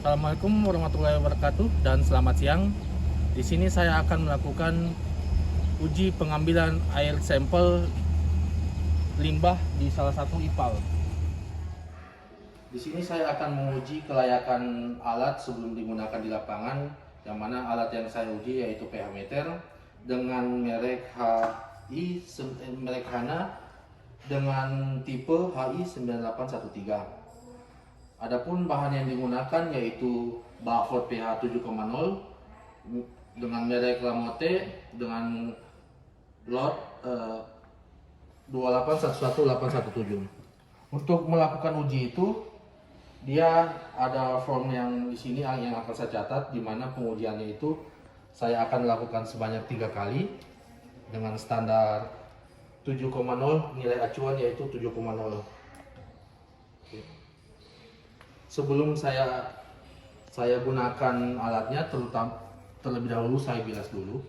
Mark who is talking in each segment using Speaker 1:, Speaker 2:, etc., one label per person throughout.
Speaker 1: Assalamualaikum warahmatullahi wabarakatuh dan selamat siang. Di sini saya akan melakukan uji pengambilan air sampel limbah di salah satu IPAL. Di sini saya akan menguji kelayakan alat sebelum digunakan di lapangan, yang mana alat yang saya uji yaitu pH meter dengan merek merek HANA dengan tipe HI9813. Adapun bahan yang digunakan yaitu buffer pH 7,0 dengan merek Lamote dengan lot 2811817. Untuk melakukan uji itu, dia ada form yang di sini yang akan saya catat, di mana pengujiannya itu saya akan lakukan sebanyak 3 kali dengan standar 7,0, nilai acuan yaitu 7,0. Sebelum saya gunakan alatnya, terlebih dahulu saya bilas dulu.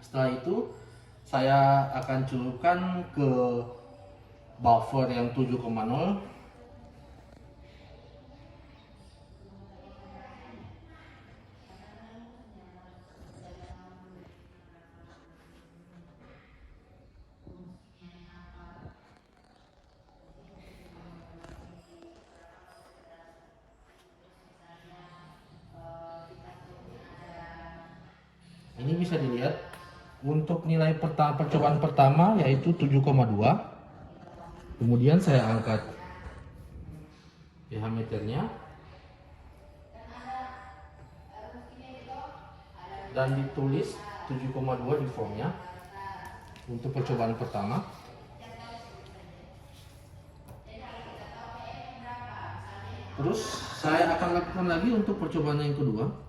Speaker 1: Setelah itu saya akan celupkan ke buffer yang 7,0. Ini bisa dilihat untuk nilai percobaan pertama yaitu 7,2. Kemudian saya angkat pH meternya dan ditulis 7,2 di formnya untuk percobaan pertama. Terus saya akan lakukan lagi untuk percobaan yang kedua.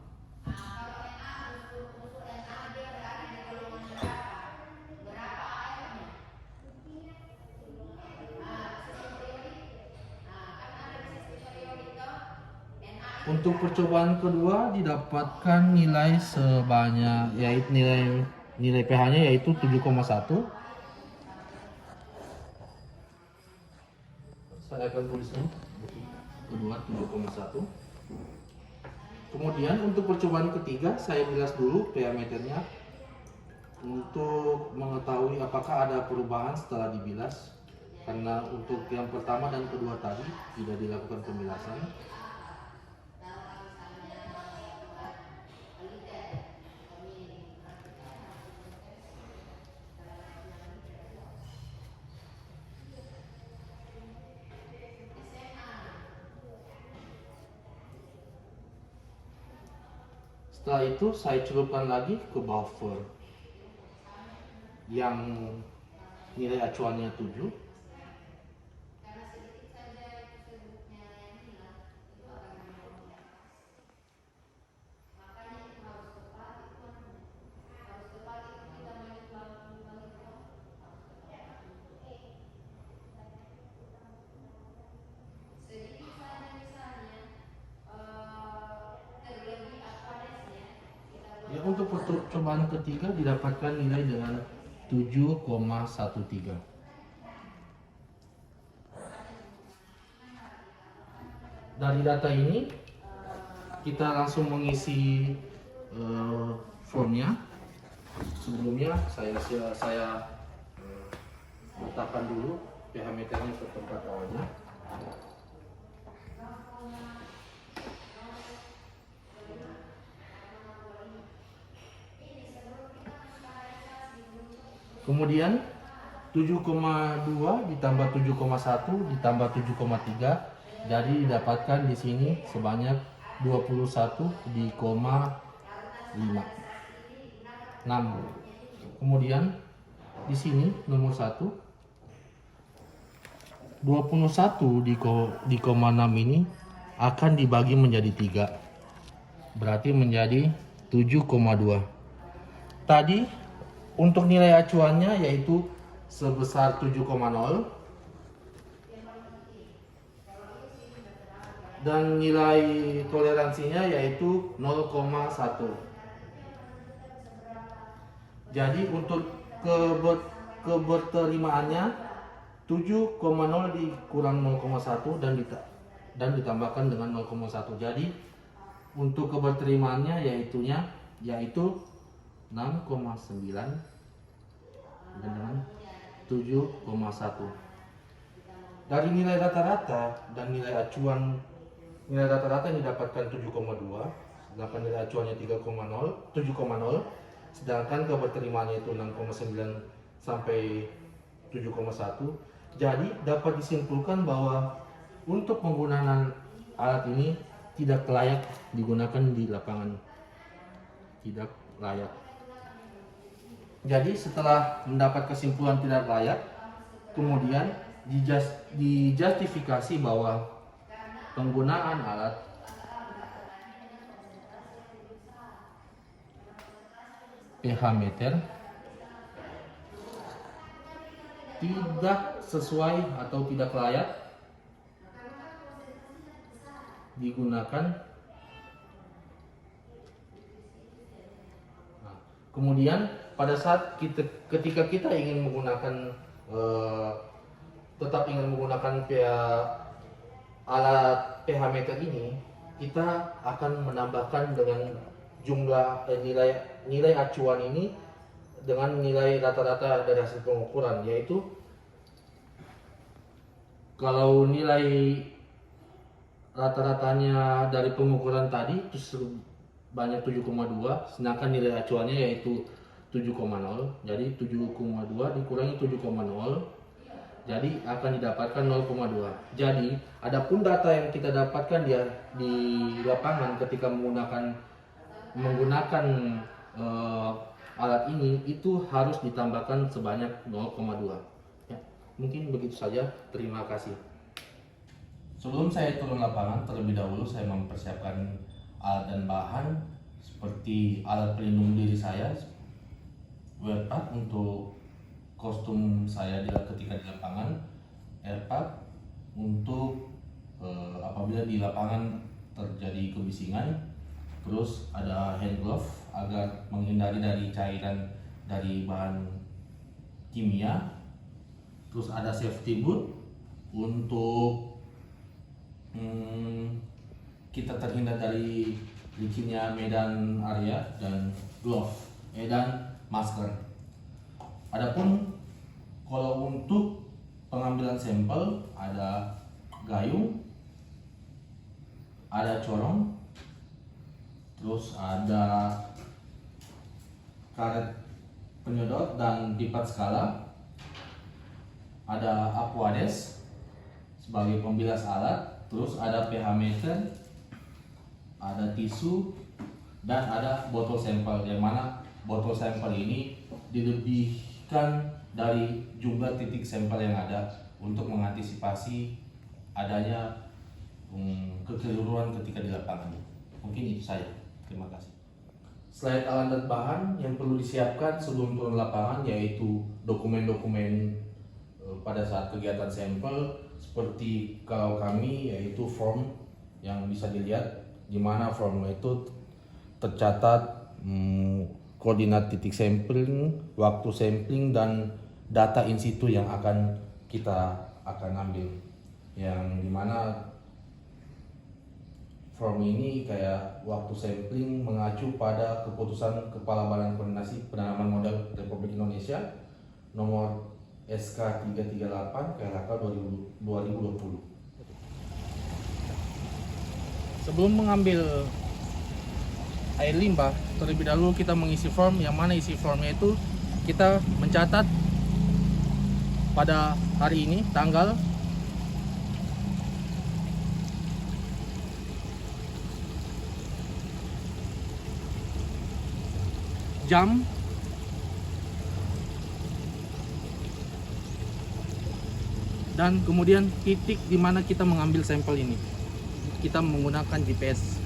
Speaker 1: Untuk percobaan kedua didapatkan nilai sebanyak, yaitu nilai pH-nya yaitu 7,1. Saya akan tulisnya kedua 7,1. Kemudian untuk percobaan ketiga saya bilas dulu pH meternya untuk mengetahui apakah ada perubahan setelah dibilas, karena untuk yang pertama dan kedua tadi tidak dilakukan pembilasan. Setelah itu saya celupkan lagi ke buffer yang nilai acuannya 7. Ya, untuk percobaan ketiga didapatkan nilai dengan 7,13. Dari data ini kita langsung mengisi formnya. Sebelumnya saya letakkan dulu pH meternya ke tempat awalnya. Kemudian 7,2 ditambah 7,1 ditambah 7,3, jadi didapatkan di sini sebanyak 21,5. Kemudian di sini nomor 1 21 di koma 6 ini akan dibagi menjadi 3, berarti menjadi 7,2. Tadi untuk nilai acuannya yaitu sebesar 7,0 dan nilai toleransinya yaitu 0,1. Jadi untuk keberterimaannya 7,0 dikurang 0,1 dan ditambahkan dengan 0,1. Jadi untuk keberterimaannya yaitu 6,9 dengan 7,1. Dari nilai rata-rata dan nilai acuan, nilai rata-rata yang didapatkan 7,2, sedangkan nilai acuannya 7,0, sedangkan keberterimaannya itu 6,9 sampai 7,1. Jadi dapat disimpulkan bahwa untuk penggunaan alat ini tidak layak digunakan di lapangan. Tidak layak. Jadi setelah mendapat kesimpulan tidak layak, kemudian dijustifikasi bahwa penggunaan alat pH meter tidak sesuai atau tidak layak digunakan. Nah, kemudian pada saat ketika kita ingin menggunakan tetap ingin menggunakan alat pH meter ini, kita akan menambahkan dengan jumlah nilai acuan ini dengan nilai rata-rata dari hasil pengukuran, yaitu kalau nilai rata-ratanya dari pengukuran tadi itu sebanyak 7,2, sedangkan nilai acuannya yaitu 7,0. Jadi 7,2 dikurangi 7,0, jadi akan didapatkan 0,2. Jadi adapun data yang kita dapatkan di lapangan ketika menggunakan alat ini itu harus ditambahkan sebanyak 0,2. Ya, mungkin begitu saja. Terima kasih. Sebelum saya turun lapangan, terlebih dahulu saya mempersiapkan alat dan bahan seperti alat pelindung diri saya, wearpad untuk kostum saya ketika di lapangan, airpad untuk apabila di lapangan terjadi kebisingan, terus ada hand glove agar menghindari dari cairan dari bahan kimia, terus ada safety boot untuk kita terhindar dari licinnya medan area, dan glove dan masker. Adapun kalau untuk pengambilan sampel ada gayung, ada corong, terus ada karet penyedot dan pipat skala, ada aquades sebagai pembilas alat, terus ada pH meter, ada tisu, dan ada botol sampel, yang mana botol sampel ini dilebihkan dari jumlah titik sampel yang ada untuk mengantisipasi adanya kekeliruan ketika di lapangan. Mungkin itu saja. Terima kasih. Selain alat dan bahan yang perlu disiapkan sebelum turun lapangan, yaitu dokumen-dokumen pada saat kegiatan sampel, seperti kalau kami yaitu form yang bisa dilihat, di mana form itu tercatat koordinat titik sampling, waktu sampling, dan data in situ yang kita akan ambil, yang dimana form ini kayak waktu sampling mengacu pada keputusan Kepala Badan Koordinasi Penanaman Modal Republik Indonesia nomor SK 338 KLHK 2020. Sebelum mengambil air limbah, terlebih dahulu kita mengisi form, yang mana isi formnya itu kita mencatat pada hari ini tanggal, jam, dan kemudian titik di mana kita mengambil sampel ini. Kita menggunakan GPS.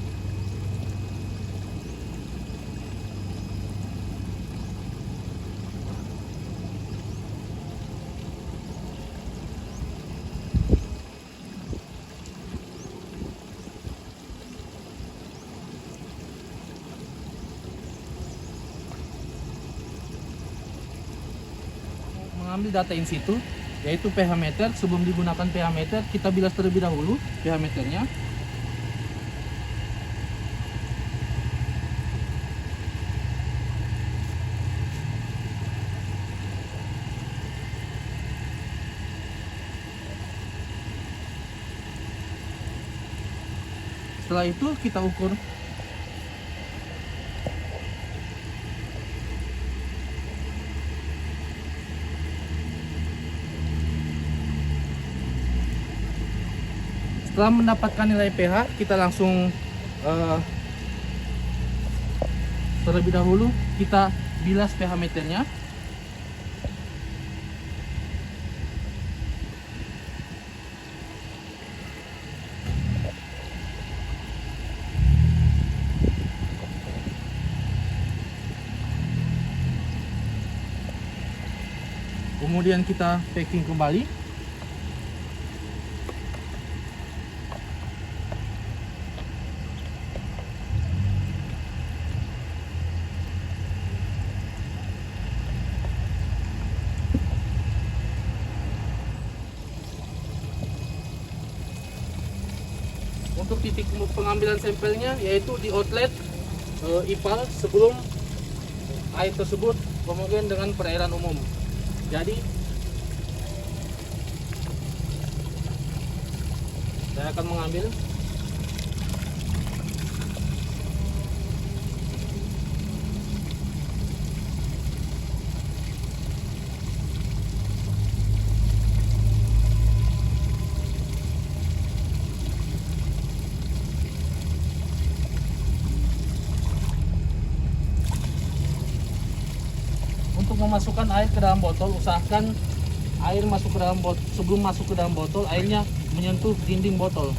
Speaker 1: mengambil data in situ, yaitu pH meter. Sebelum digunakan pH meter, kita bilas terlebih dahulu pH meternya. Setelah itu kita ukur. Setelah mendapatkan nilai pH, kita langsung terlebih dahulu kita bilas pH meternya. Kemudian kita packing kembali. Untuk titik pengambilan sampelnya yaitu di outlet IPAL sebelum air tersebut pemakaian dengan perairan umum. Jadi saya akan mengambil. Untuk memasukkan air ke dalam botol, usahakan air masuk ke dalam botol. Sebelum masuk ke dalam botol, airnya menyentuh dinding botol.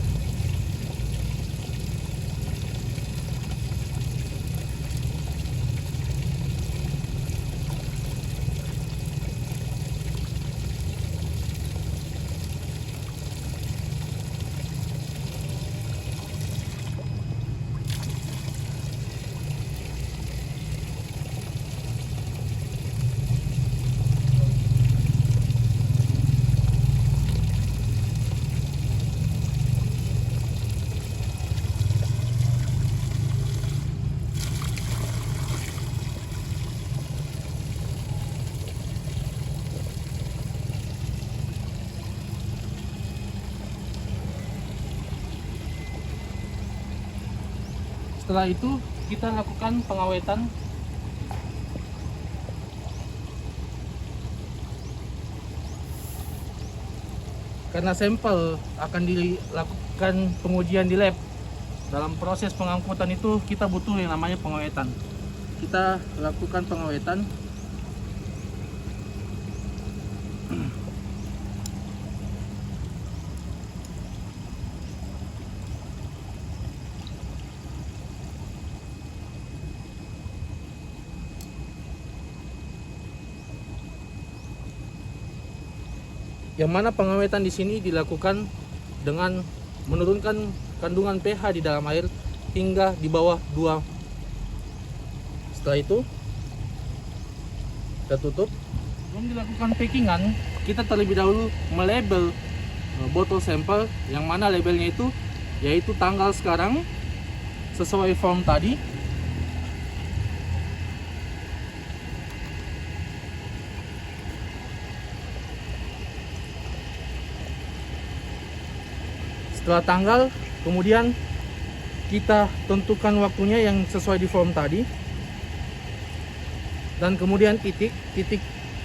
Speaker 1: Setelah itu kita lakukan pengawetan. Karena sampel akan dilakukan pengujian di lab, dalam proses pengangkutan itu kita butuh yang namanya pengawetan. Kita lakukan pengawetan. Yang mana pengawetan di sini dilakukan dengan menurunkan kandungan pH di dalam air hingga di bawah 2. Setelah itu kita tutup. Sebelum dilakukan packingan, kita terlebih dahulu melabel botol sampel, yang mana labelnya itu yaitu tanggal sekarang sesuai form tadi. Setelah tanggal, kemudian kita tentukan waktunya yang sesuai di form tadi, dan kemudian titik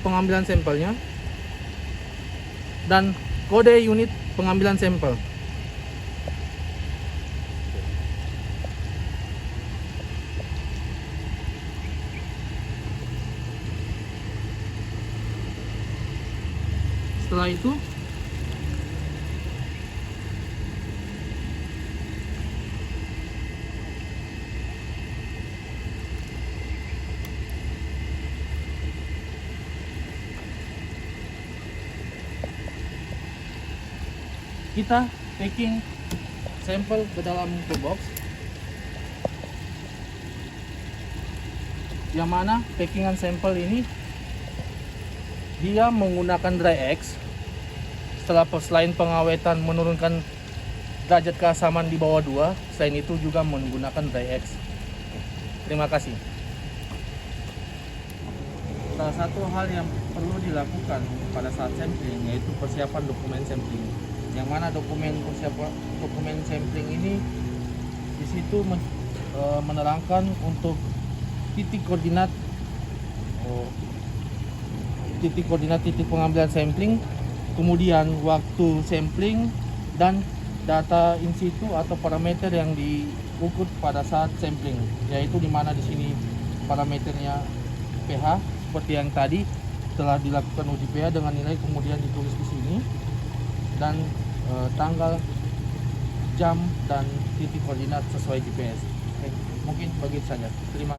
Speaker 1: pengambilan sampelnya dan kode unit pengambilan sampel. Setelah itu kita packing sampel ke dalam toolbox, yang mana packingan sampel ini dia menggunakan dry X. Selain pengawetan menurunkan derajat keasaman di bawah 2, selain itu juga menggunakan dry X. Terima kasih. Salah satu hal yang perlu dilakukan pada saat sampling yaitu persiapan dokumen sampling. Yang mana dokumen sampling ini di situ menerangkan untuk titik koordinat titik pengambilan sampling, kemudian waktu sampling, dan data in situ atau parameter yang diukur pada saat sampling, yaitu di mana di sini parameternya pH seperti yang tadi telah dilakukan uji pH dengan nilai kemudian ditulis di sini, dan tanggal, jam, dan titik koordinat sesuai GPS. Oke, mungkin begitu saja. Terima kasih.